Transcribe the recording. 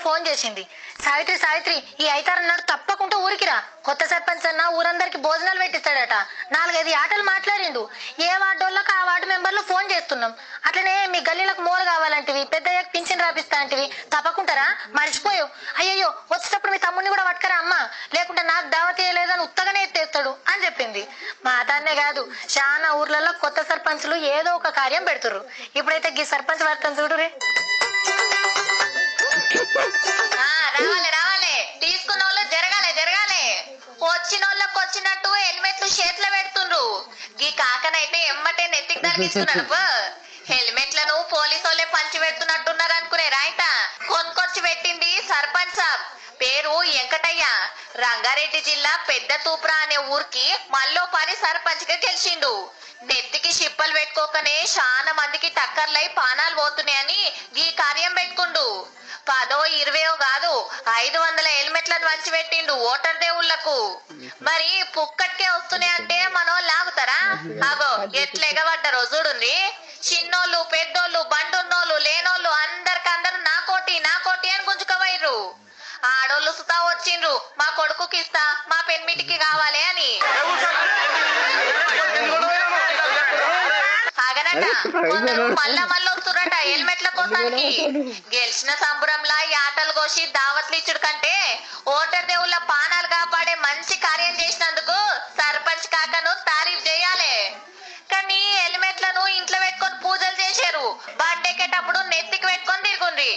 Phone చేసింది. సావిత్రి సావిత్రి ఈ అయితారన్నాడు తప్పకుండా ఊరికిరా, కొత్త సర్పంచ్ అన్న ఊరందరికి భోజనాలు పెట్టిస్తాడట. 4-5 ఆటలు మాట్లాడిండు. ఏ వార్డోళ్ళకి ఆ వార్డు మెంబర్లు ఫోన్ చేస్తున్నాం. అట్లనే మీ గల్లీలకు మోర కావాలంటివి, పెద్దయ్యకు పింఛన్ రాపిస్తా అంటివి, తప్పకుంటారా? మర్చిపోయావు. అయ్యయ్యో వచ్చేటప్పుడు మీ తమ్ముడిని కూడా పట్టుకరా అమ్మా, లేకుంటే నాకు దావత్ చేయలేదని ఉత్తగానే ఎత్తేస్తాడు అని చెప్పింది. మా తాన్నే కాదు, చాలా ఊర్లలో కొత్త సర్పంచ్లు ఏదో ఒక కార్యం పెడుతుర్రు. ఇప్పుడైతే ఈ సర్పంచ్ వర్తం చూడురే. రావాలి రావాలి, తీసుకున్న వాళ్ళు జరగాలి జరగాలి. వచ్చిన వాళ్ళకి వచ్చినట్టు హెల్మెట్లు చేతిలో పెడుతుండ్రు. ఈ కాకనైతే ఎమ్మటే నెత్తికి తగిలిస్తున్నాడు. హెల్మెట్లను పోలీసు వాళ్ళే పంచి పెడుతున్నట్టున్నారు అనుకునే రాయిత కొనుకొచ్చి పెట్టింది సర్పంచ్ సాబ్. పేరు వెంకటయ్య. రంగారెడ్డి జిల్లా పెద్ద తూప్రా అనే ఊరికి మల్లోపారి సర్పంచ్ గా గెలిచిండు. నెత్తికి షిప్పలు పెట్టుకోకనే చాలా మందికి టక్కర్లై పానాలు పోతున్నాయని ఈ కార్యం పెట్టుకుండు. 10-20 కాదు, 500 హెల్మెట్లను వంచి పెట్టిండు ఓటర్ దేవుళ్లకు. మరి పుక్కట్కే వస్తున్నాయంటే మనోళ్ళు లాగుతారా? అగో ఎట్లా ఎగబడ్డారో చూడుండ్రి. చిన్నోళ్ళు పెద్దోళ్ళు బండున్నోళ్ళు లేనోళ్ళు అందరికందరు నా కోటి అని గుంజుకోవైర్రు. ఆడోళ్ళు సుతా వచ్చిండ్రు, మా కొడుకుకి ఇస్తా, మా పెన్మిటికి కావాలి అని. ఆగనట కొందరు మళ్ళా వస్తురట హెల్మెట్ల కోసానికి. గెలిచిన సంబురంలా ఈ ఆటలు కోసి దావత్లు ఇచ్చుడు కంటే ఓటర్ దేవుళ్ళ పానాలు కాపాడే మంచి కార్యం చేసినందుకు సర్పంచ్ కాకను తారీఫ్ చేయాలి. కానీ హెల్మెట్లను ఇంట్లో పెట్టుకొని పూజలు చేశారు, బండెక్కేటప్పుడు నెత్తికి పెట్టుకొని తిరుగుండ్రి.